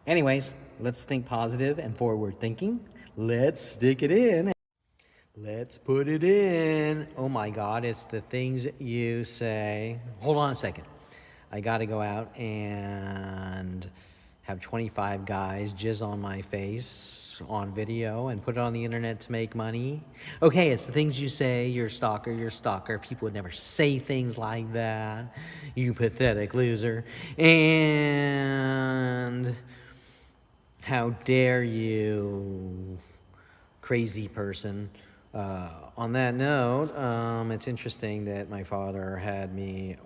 Anyways, let's think positive and forward thinking. Let's stick it in. Let's put it in. Oh my God, it's the things you say. Hold on a second. I got to go out and have 25 guys jizz on my face on video and put it on the internet to make money. Okay, it's the things you say. You're a stalker. You're a stalker. People would never say things like that. You pathetic loser. And how dare you, crazy person. On that note, it's interesting that my father had me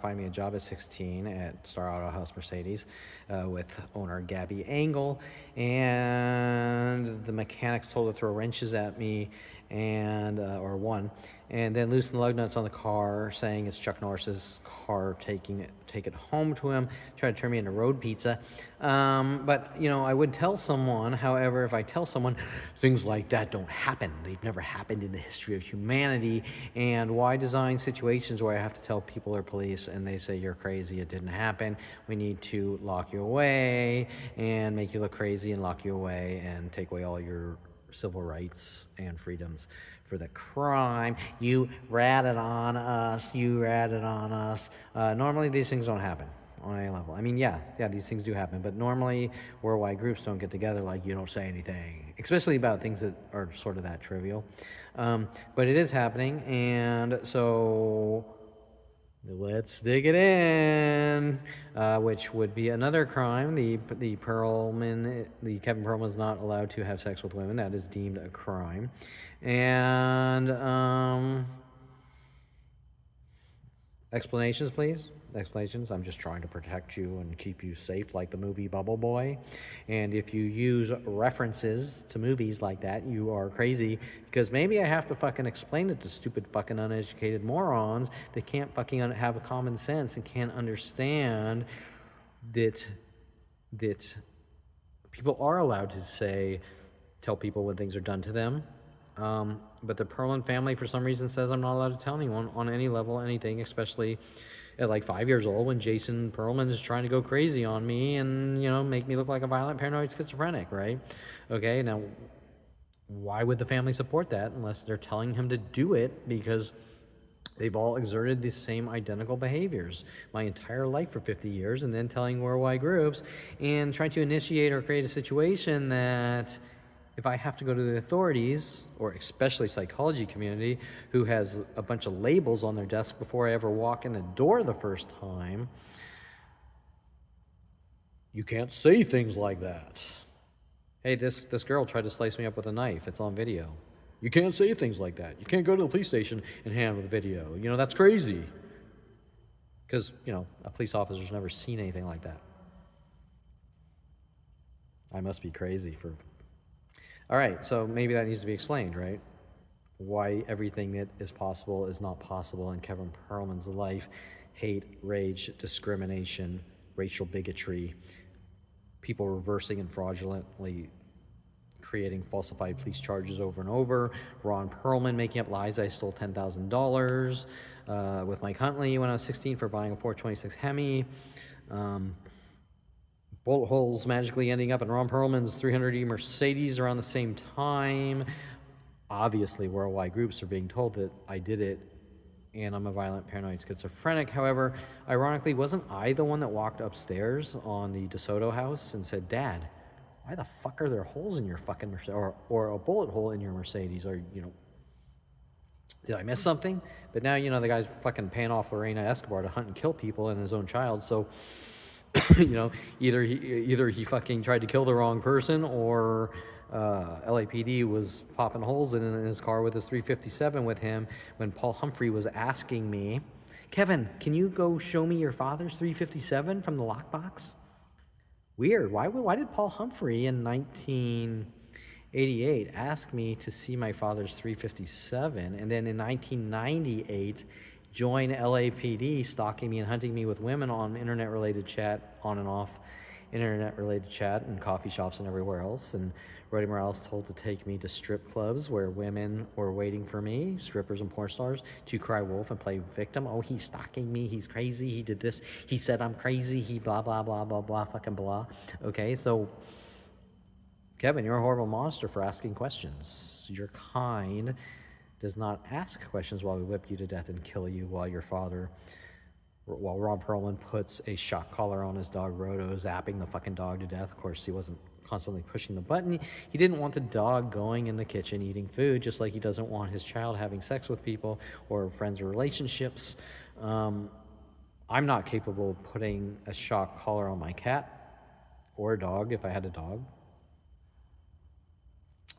find me a job at 16 at Star Auto House Mercedes with owner Gabby Engel, and the mechanics told her to throw wrenches at me and or one, and then loosen the lug nuts on the car, saying it's Chuck Norris's car, take it home to him, try to turn me into road pizza. But I would tell someone. However, if I tell someone, things like that don't happen. They've never happened in the history of humanity. And why design situations where I have to tell people or police and they say you're crazy, it didn't happen? We need to lock you away and make you look crazy and lock you away and take away all your civil rights and freedoms for the crime. You ratted on us. Normally these things don't happen on any level. I mean, yeah, these things do happen, but normally worldwide groups don't get together like, you don't say anything, especially about things that are sort of that trivial. But it is happening, and so let's dig it in, which would be another crime. The Kevin Perlman is not allowed to have sex with women. That is deemed a crime. And explanations, please. Explanations. I'm just trying to protect you and keep you safe, like the movie Bubble Boy. And if you use references to movies like that, you are crazy, because maybe I have to fucking explain it to stupid fucking uneducated morons that can't fucking have a common sense and can't understand that people are allowed to tell people when things are done to them. But the Perlman family, for some reason, says I'm not allowed to tell anyone on any level anything, especially at like 5 years old, when Jason Perlman is trying to go crazy on me and, make me look like a violent, paranoid schizophrenic, right? Okay, now, why would the family support that unless they're telling him to do it because they've all exerted the same identical behaviors my entire life for 50 years, and then telling worldwide groups and trying to initiate or create a situation that if I have to go to the authorities, or especially psychology community, who has a bunch of labels on their desk before I ever walk in the door the first time, you can't say things like that. Hey, this girl tried to slice me up with a knife. It's on video. You can't say things like that. You can't go to the police station and hand with video. That's crazy. Because, a police officer's never seen anything like that. I must be crazy for... All right, so maybe that needs to be explained, right? Why everything that is possible is not possible in Kevin Perlman's life. Hate, rage, discrimination, racial bigotry, people reversing and fraudulently creating falsified police charges over and over, Ron Perlman making up lies I stole $10,000 with Mike Huntley when I was 16 for buying a 426 Hemi, bullet holes magically ending up in Ron Perlman's 300E Mercedes around the same time. Obviously, worldwide groups are being told that I did it and I'm a violent, paranoid schizophrenic. However, ironically, wasn't I the one that walked upstairs on the DeSoto house and said, Dad, why the fuck are there holes in your fucking Mercedes, or a bullet hole in your Mercedes? Or, did I miss something? But now, the guy's fucking paying off Lorena Escobar to hunt and kill people and his own child. So, either he fucking tried to kill the wrong person, or LAPD was popping holes in his car with his 357 with him when Paul Humphrey was asking me, Kevin, can you go show me your father's 357 from the lockbox? Weird. Why did Paul Humphrey in 1988 ask me to see my father's 357, and then in 1998 join LAPD, stalking me and hunting me with women on internet-related chat on and off, internet-related chat and coffee shops and everywhere else. And Rody Morales told to take me to strip clubs where women were waiting for me, strippers and porn stars, to cry wolf and play victim. Oh, he's stalking me. He's crazy. He did this. He said I'm crazy. He blah, blah, blah, blah, blah, fucking blah. Okay, so Kevin, you're a horrible monster for asking questions. Your kind does not ask questions while we whip you to death and kill you while Ron Perlman puts a shock collar on his dog Roto, zapping the fucking dog to death. Of course, he wasn't constantly pushing the button. He didn't want the dog going in the kitchen eating food, just like he doesn't want his child having sex with people or friends or relationships. I'm not capable of putting a shock collar on my cat or a dog if I had a dog.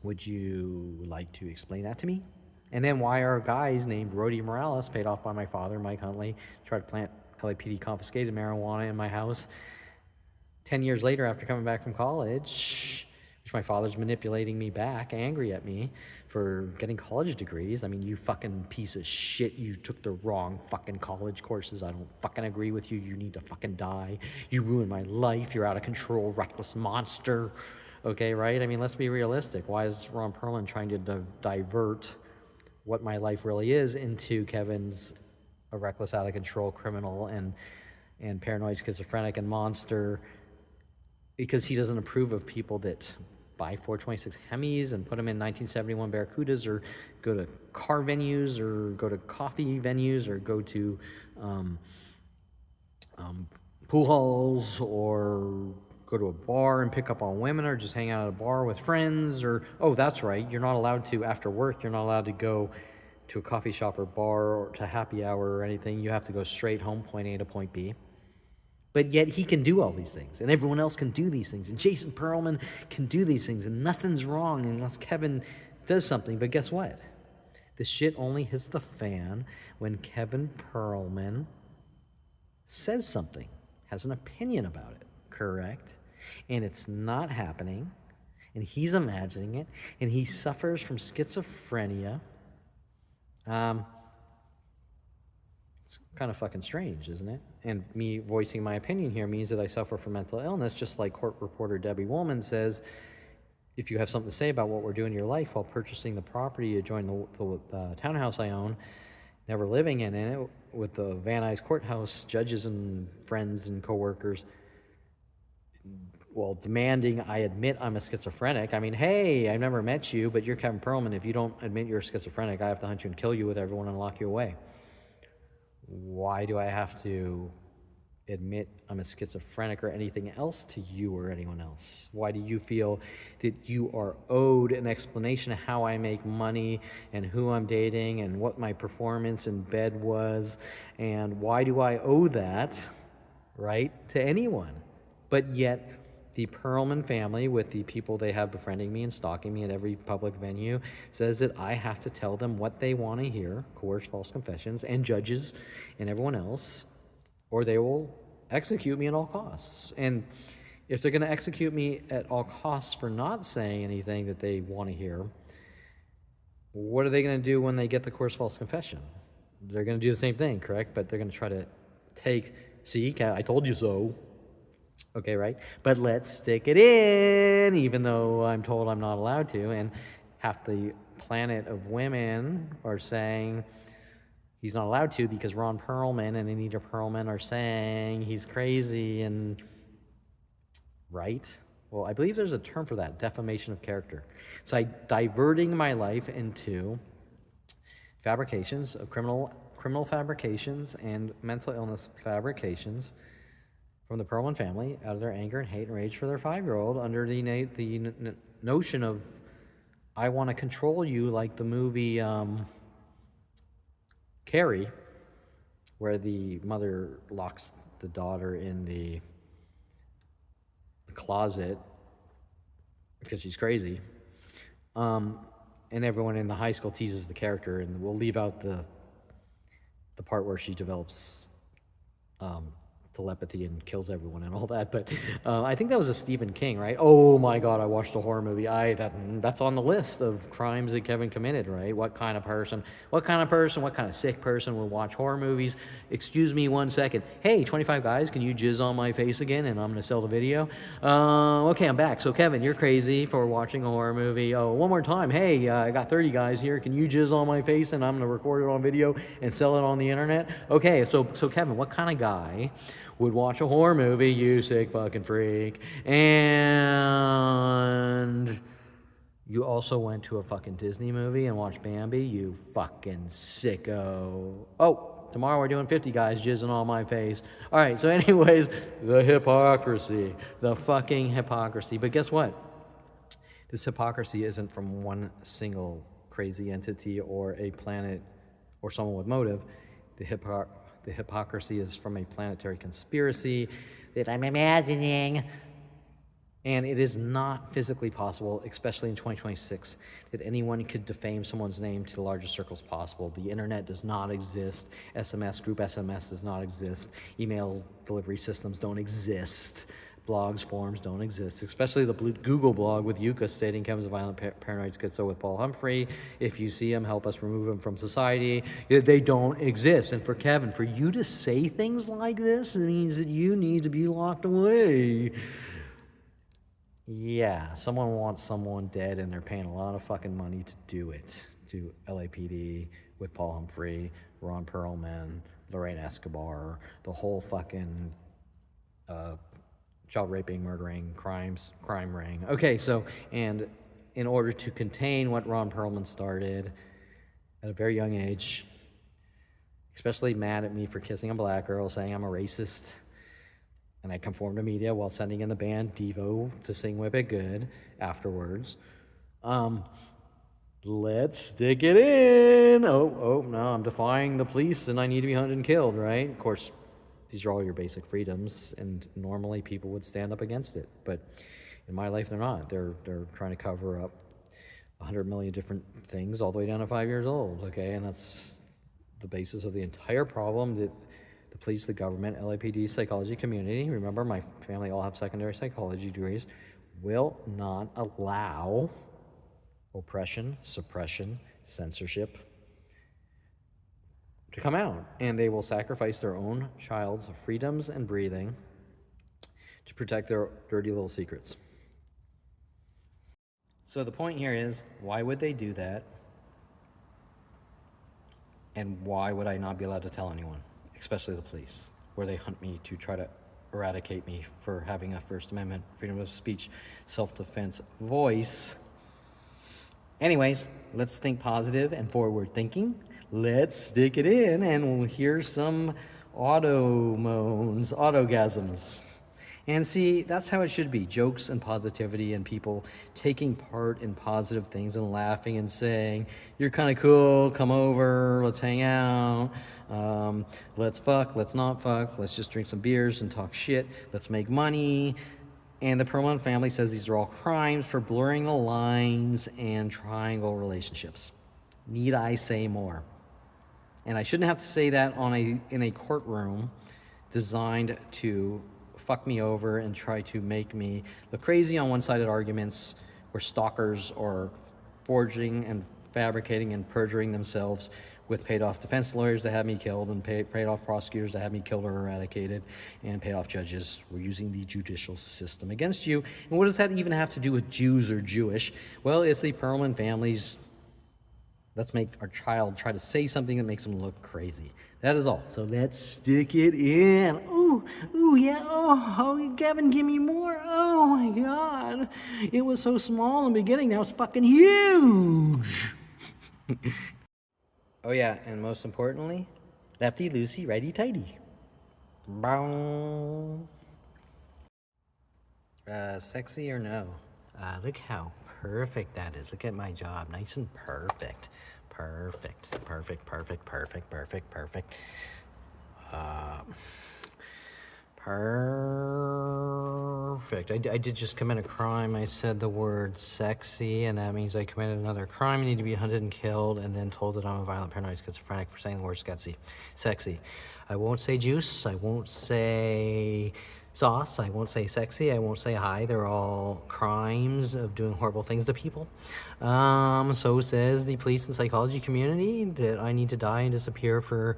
Would you like to explain that to me? And then why are guys named Rody Morales, paid off by my father, Mike Huntley, tried to plant LAPD confiscated marijuana in my house 10 years later after coming back from college, which my father's manipulating me back, angry at me for getting college degrees. I mean, you fucking piece of shit, you took the wrong fucking college courses. I don't fucking agree with you. You need to fucking die. You ruined my life. You're out of control, reckless monster. Okay, right? I mean, let's be realistic. Why is Ron Perlman trying to divert what my life really is into Kevin's a reckless, out of control criminal and paranoid schizophrenic and monster, because he doesn't approve of people that buy 426 Hemis and put them in 1971 Barracudas, or go to car venues, or go to coffee venues, or go to pool halls, or go to a bar and pick up on women, or just hang out at a bar with friends, or, oh, that's right, you're not allowed to, after work, you're not allowed to go to a coffee shop or bar or to happy hour or anything. You have to go straight home, point A to point B. But yet he can do all these things, and everyone else can do these things, and Jason Perlman can do these things, and nothing's wrong unless Kevin does something. But guess what? This shit only hits the fan when Kevin Perlman says something, has an opinion about it, correct? And it's not happening, and he's imagining it, and he suffers from schizophrenia. It's kind of fucking strange, isn't it? And me voicing my opinion here means that I suffer from mental illness, just like court reporter Debbie Woolman says, if you have something to say about what we're doing in your life while purchasing the property to join the townhouse I own, never living in it, with the Van Nuys courthouse judges and friends and coworkers, well, demanding I admit I'm a schizophrenic. I mean, hey, I've never met you, but you're Kevin Perlman. If you don't admit you're a schizophrenic, I have to hunt you and kill you with everyone and lock you away. Why do I have to admit I'm a schizophrenic or anything else to you or anyone else? Why do you feel that you are owed an explanation of how I make money and who I'm dating and what my performance in bed was? And why do I owe that, right, to anyone? But yet the Perlman family, with the people they have befriending me and stalking me at every public venue, says that I have to tell them what they want to hear, coerced false confessions, and judges and everyone else, or they will execute me at all costs. And if they're going to execute me at all costs for not saying anything that they want to hear, what are they going to do when they get the coerced false confession? They're going to do the same thing, correct? But they're going to try to take, see, I told you so. Okay, right? But let's stick it in, even though I'm told I'm not allowed to. And half the planet of women are saying he's not allowed to because Ron Perlman and Anita Perlman are saying he's crazy and, right? Well, I believe there's a term for that, defamation of character. So I'm diverting my life into fabrications of criminal fabrications and mental illness fabrications from the Perlman family out of their anger and hate and rage for their 5-year-old under the notion of, I want to control you, like the movie Carrie, where the mother locks the daughter in the closet because she's crazy. And everyone in the high school teases the character, and we'll leave out the part where she develops telepathy and kills everyone and all that. But I think that was a Stephen King, right? Oh my God, I watched a horror movie. That's on the list of crimes that Kevin committed, right? What kind of sick person would watch horror movies? Excuse me 1 second. Hey, 25 guys, can you jizz on my face again? And I'm gonna sell the video. Okay, I'm back. So Kevin, you're crazy for watching a horror movie. Oh, one more time. Hey, I got 30 guys here. Can you jizz on my face and I'm gonna record it on video and sell it on the internet? Okay, so Kevin, what kind of guy would watch a horror movie, you sick fucking freak? And you also went to a fucking Disney movie and watched Bambi, you fucking sicko. Oh, tomorrow we're doing 50 guys jizzing on my face. All right, so anyways, the hypocrisy, the fucking hypocrisy. But guess what? This hypocrisy isn't from one single crazy entity or a planet or someone with motive. The hypocrisy is from a planetary conspiracy that I'm imagining. And it is not physically possible, especially in 2026, that anyone could defame someone's name to the largest circles possible. The internet does not exist. Group SMS does not exist. Email delivery systems don't exist. Blogs, forums don't exist, especially the Google blog with Yuka stating Kevin's a violent paranoid schizo with Paul Humphrey. If you see him, help us remove him from society. They don't exist. And for Kevin, for you to say things like this, it means that you need to be locked away. Yeah, someone wants someone dead and they're paying a lot of fucking money to do it. To LAPD with Paul Humphrey, Ron Perlman, Lorraine Escobar, the whole fucking child raping, murdering, crime ring. Okay, so, and in order to contain what Ron Perlman started at a very young age, especially mad at me for kissing a black girl, saying I'm a racist, and I conformed to media while sending in the band Devo to sing Whip It Good afterwards. Let's stick it in. Oh, no, I'm defying the police and I need to be hunted and killed, right? Of course, these are all your basic freedoms, and normally people would stand up against it. But in my life, they're not. They're trying to cover up 100 million different things all the way down to 5 years old, okay? And that's the basis of the entire problem that the police, the government, LAPD, psychology community, remember my family all have secondary psychology degrees, will not allow oppression, suppression, censorship to come out. And they will sacrifice their own child's freedoms and breathing to protect their dirty little secrets. So the point here is, why would they do that? And why would I not be allowed to tell anyone, especially the police, where they hunt me to try to eradicate me for having a First Amendment, freedom of speech, self-defense voice? Anyways, let's think positive and forward thinking. Let's stick it in and we'll hear some autogasms. And see, that's how it should be. Jokes and positivity and people taking part in positive things and laughing and saying, you're kind of cool, come over, let's hang out. Let's fuck, let's not fuck, let's just drink some beers and talk shit, let's make money. And the Perlman family says these are all crimes for blurring the lines and triangle relationships. Need I say more? And I shouldn't have to say that in a courtroom designed to fuck me over and try to make me look crazy on one-sided arguments where stalkers are forging and fabricating and perjuring themselves with paid-off defense lawyers that had me killed and paid-off prosecutors that had me killed or eradicated and paid-off judges were using the judicial system against you. And what does that even have to do with Jews or Jewish? Well, it's the Perlman families. Let's make our child try to say something that makes them look crazy. That is all. So let's stick it in. Ooh, yeah. Oh, Kevin, give me more. Oh my God. It was so small in the beginning. Now it's fucking huge. Oh yeah, and most importantly, lefty loosey, righty tighty. Bow. Sexy or no? Look how perfect that is. Look at my job, nice and perfect. Perfect. perfect. I did just commit a crime. I said the word sexy, and that means I committed another crime. I need to be hunted and killed, and then told that I'm a violent, paranoid schizophrenic for saying the word sexy. I won't say juice. I won't say sauce. I won't say sexy. I won't say hi. They're all crimes of doing horrible things to people. So says the police and psychology community that I need to die and disappear for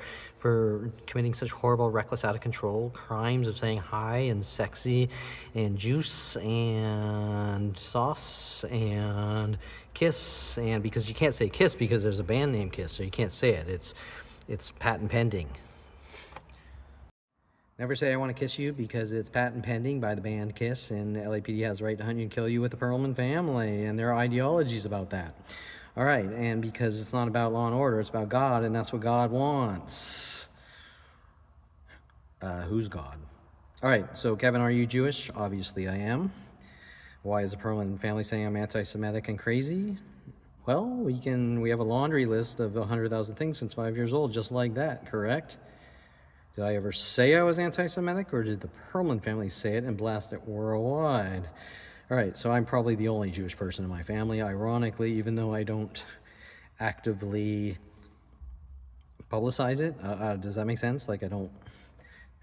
committing such horrible, reckless, out of control crimes of saying hi and sexy and juice and sauce and kiss. And because you can't say kiss because there's a band named Kiss, so you can't say it. It's patent pending. Never say I want to kiss you because it's patent pending by the band Kiss, and LAPD has the right to hunt you and kill you with the Perlman family, and their ideologies about that. All right, and because it's not about law and order, it's about God, and that's what God wants. Who's God? All right, so Kevin, are you Jewish? Obviously I am. Why is the Perlman family saying I'm anti-Semitic and crazy? Well, we have a laundry list of 100,000 things since 5 years old, just like that, correct? Did I ever say I was anti-Semitic, or did the Perlman family say it and blast it worldwide? All right, so I'm probably the only Jewish person in my family, ironically, even though I don't actively publicize it. Does that make sense? Like, I don't,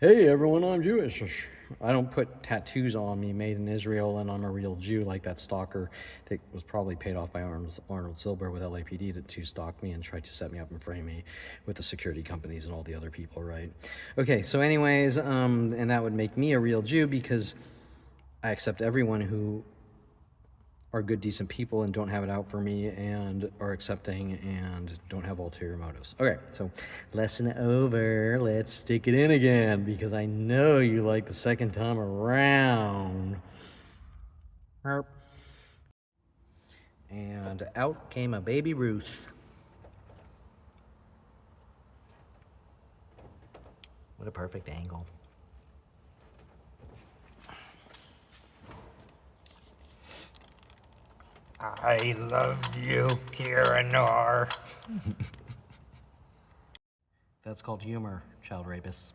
hey, everyone, I'm Jewish. I don't put tattoos on me made in Israel and I'm a real Jew like that stalker that was probably paid off by Arnold Silber with LAPD to stalk me and try to set me up and frame me with the security companies and all the other people, right? Okay, so anyways, and that would make me a real Jew because I accept everyone who are good, decent people and don't have it out for me and are accepting and don't have ulterior motives. Okay, so lesson over. Let's stick it in again because I know you like the second time around. And out came a baby Ruth. What a perfect angle. I love you, Kieranor. That's called humor, child rapists.